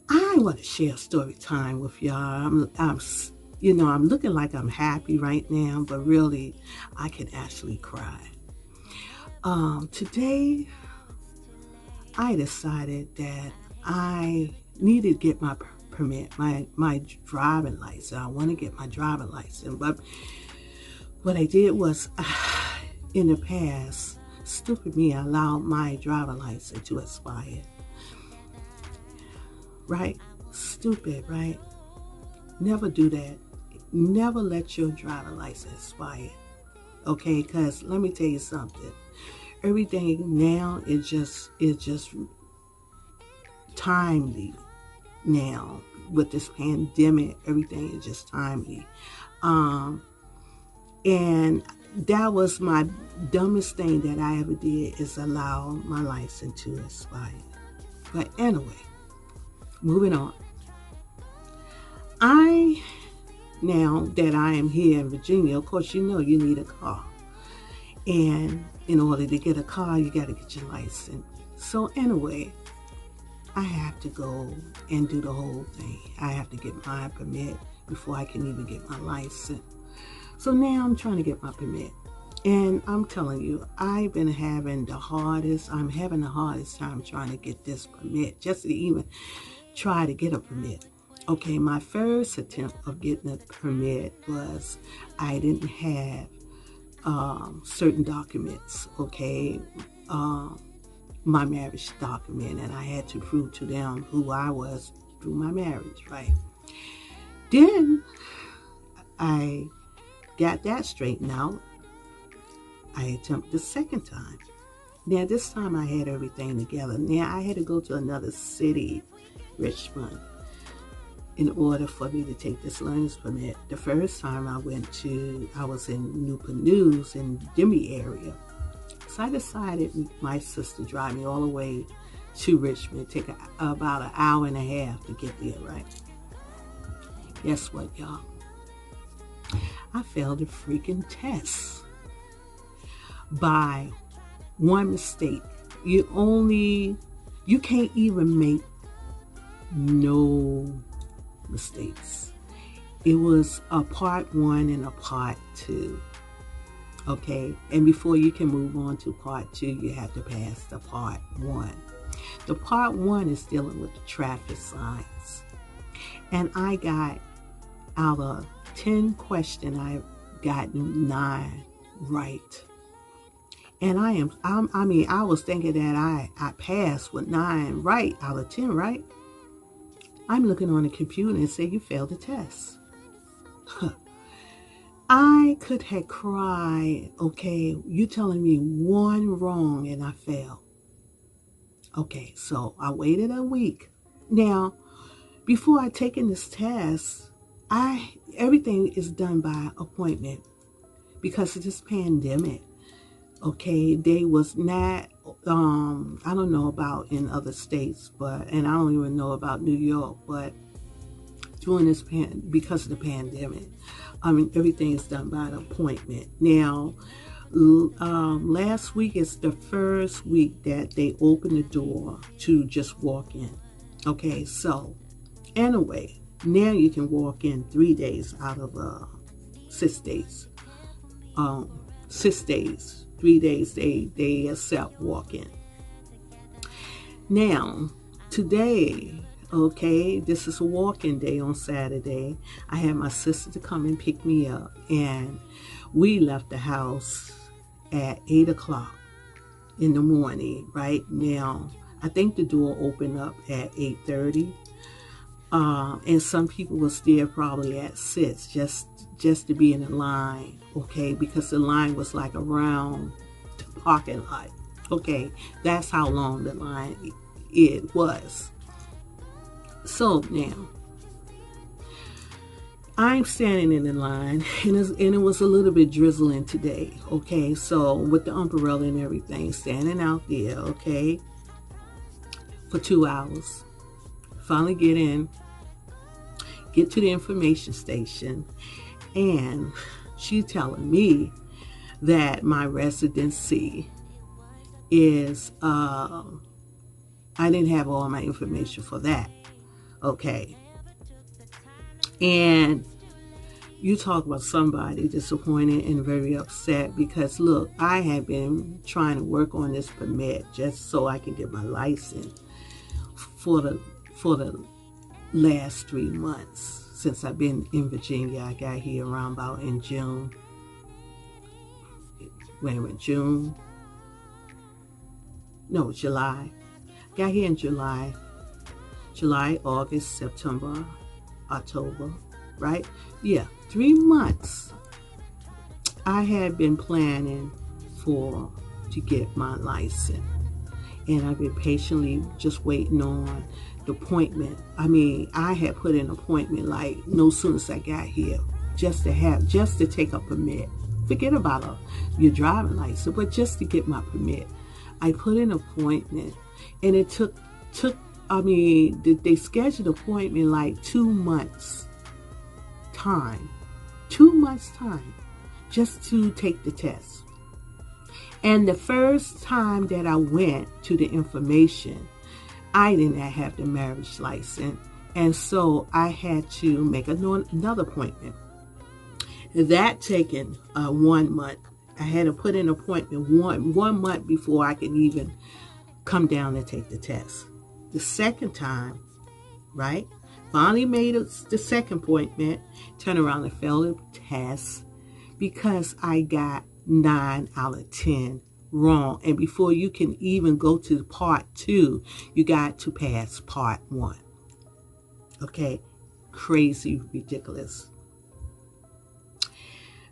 I want to share a story time with y'all. I'm looking like I'm happy right now, but really, I can actually cry. Today, I decided that I needed to get my permit, my driving license. I want to get my driving license, but what I did was, in the past, stupid me, I allowed my driving license to expire. Right? Stupid, right? Never do that. Never let your driving license expire. Okay? Because let me tell you something. Everything now is just timely now. With this pandemic, everything is just timely. And that was my dumbest thing that I ever did, is allow my license to expire. But anyway, moving on. Now that I am here in Virginia, of course, you know you need a car. And in order to get a car, you got to get your license. So anyway, I have to go and do the whole thing. I have to get my permit before I can even get my license. So now I'm trying to get my permit. And I'm telling you, I'm having the hardest time trying to get this permit, just to even try to get a permit. Okay, my first attempt of getting a permit was I didn't have certain documents, okay, my marriage document, and I had to prove to them who I was through my marriage, right? Then I got that straightened out. I attempted the second time. Now this time I had everything together. Now I had to go to another city, Richmond, in order for me to take this learner's permit. The first time I was in Newport News in the DMV area. So I decided my sister drive me all the way to Richmond. Take about an hour and a half to get there, right? Guess what, y'all? I failed the freaking test by one mistake. You can't even make no mistakes. It was a part 1 and a part 2. Okay, and before you can move on to part 2, you have to pass the part 1. The part 1 is dealing with the traffic signs, and I got, out of 10 questions, I've gotten 9 right. And I was thinking that I passed with 9 right out of 10, right? I'm looking on the computer and say you failed the test. I could have cried. Okay, you telling me one wrong and I failed. Okay, so I waited a week. Now, before I taken this test, everything is done by appointment because of this pandemic. Okay, they was not, I don't know about in other states, and I don't even know about New York, but during this because of the pandemic, everything is done by an appointment. Now, last week is the first week that they opened the door to just walk in. Okay, so anyway, now you can walk in 3 days out of 6 days. 6 days. 3 days they accept walk-in. Now, today, okay, this is a walk-in day on Saturday. I had my sister to come and pick me up, and we left the house at 8 o'clock in the morning. Right now, I think the door opened up at 8:30, and some people was there probably at 6 just to be in the line. Okay, because the line was like around the parking lot. Okay, that's how long the line it was. So now, I'm standing in the line, and it was a little bit drizzling today. Okay, so with the umbrella and everything, standing out there, okay, for 2 hours. Finally get to the information station, and she telling me that my residency is, I didn't have all my information for that. Okay. And you talk about somebody disappointed and very upset because look, I have been trying to work on this permit just so I can get my license for the last 3 months since I've been in Virginia. I got here around about in June. June? No, July. Got here in July. July, August, September, October, right? Yeah, 3 months. I had been planning to get my license, and I've been patiently just waiting on the appointment. I mean, I had put an appointment like no sooner as I got here, just to take a permit. Forget about your driving license, but just to get my permit. I put an appointment, and it took. I mean, they scheduled an appointment like 2 months time, 2 months time, just to take the test. And the first time that I went to the information, I did not have the marriage license. And so I had to make another appointment. That taken 1 month. I had to put an appointment one month before I could even come down and take the test. The second time, right? Finally made the second appointment, turned around and failed the test because I got 9 out of 10 wrong. And before you can even go to part 2, you got to pass part 1. Okay? Crazy, ridiculous.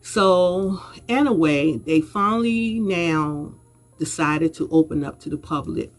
So, anyway, they finally now decided to open up to the public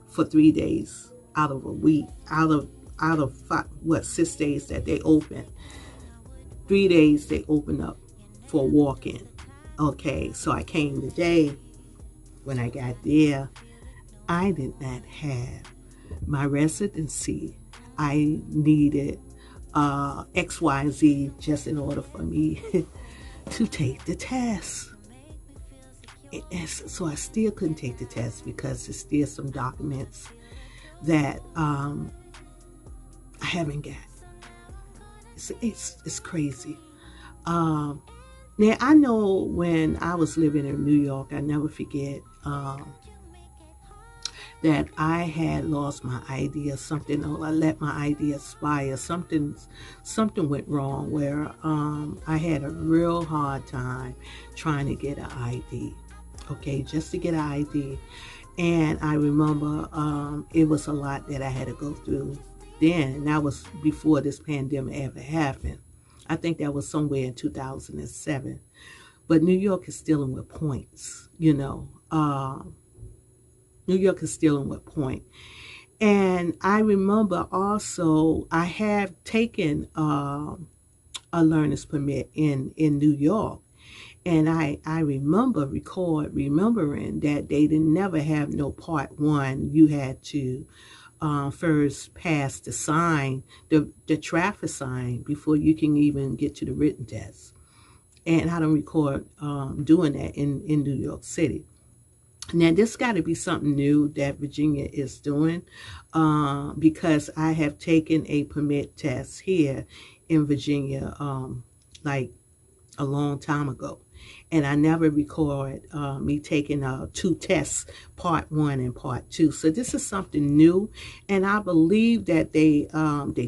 for 3 days out of a week, out of 6 days that they open. 3 days they open up for walk-in. Okay, so I came today. When I got there, I did not have my residency. I needed XYZ just in order for me to take the test. So I still couldn't take the test because there's still some documents that I haven't got. It's crazy. Now I know when I was living in New York, I never forget that I had lost my ID or something, or I let my ID expire. Something went wrong where I had a real hard time trying to get an ID. Okay, just to get an ID. And I remember it was a lot that I had to go through then. And that was before this pandemic ever happened. I think that was somewhere in 2007. But New York is dealing with points, you know. New York is dealing with points. And I remember also I have taken a learner's permit in New York. And I remember remembering that they didn't never have no part 1. You had to first pass the sign, the traffic sign, before you can even get to the written test. And I don't record doing that in New York City. Now, this got to be something new that Virginia is doing because I have taken a permit test here in Virginia like a long time ago. And I never record me taking 2 tests, part 1 and part 2. So this is something new, and I believe that they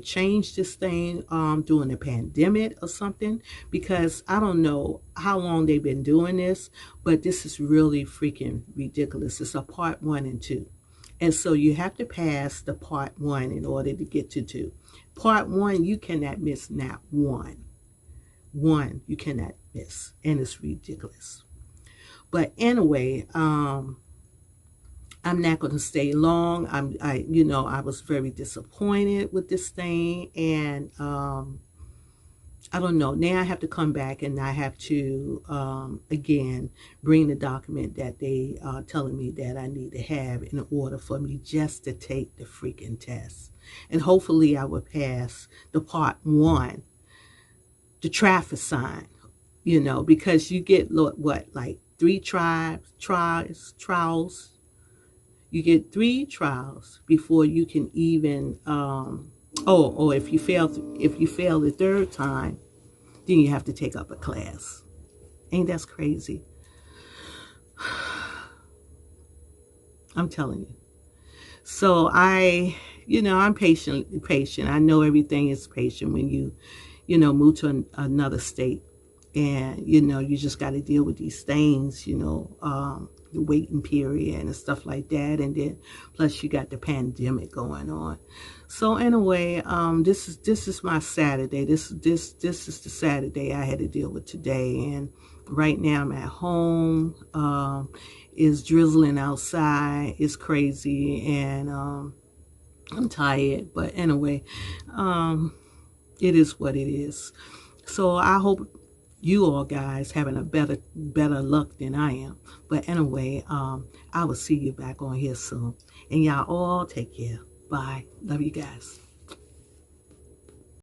changed this thing during the pandemic or something, because I don't know how long they've been doing this, but this is really freaking ridiculous. It's a part 1 and 2. And so you have to pass the part 1 in order to get to 2. Part 1, you cannot miss not one. One, you cannot miss, and it's ridiculous. But anyway, I'm not going to stay long. I was very disappointed with this thing, and I don't know. Now I have to come back, and I have to again bring the document that they are telling me that I need to have in order for me just to take the freaking test, and hopefully I will pass the part 1. The traffic sign, because you get like 3 trials. You get 3 trials before you can even Oh, or if you fail the third time, then you have to take up a class. Ain't that crazy? I'm telling you. So I'm patient. I know everything is patient when you move to another state, and you just got to deal with these things, the waiting period and stuff like that, and then plus you got the pandemic going on. So anyway, this is my Saturday. This is the Saturday I had to deal with today, and right now I'm at home. It's drizzling outside. It's crazy, and I'm tired. But anyway, it is what it is. So I hope you all guys having a better luck than I am. But anyway, I will see you back on here soon. And y'all all take care. Bye. Love you guys.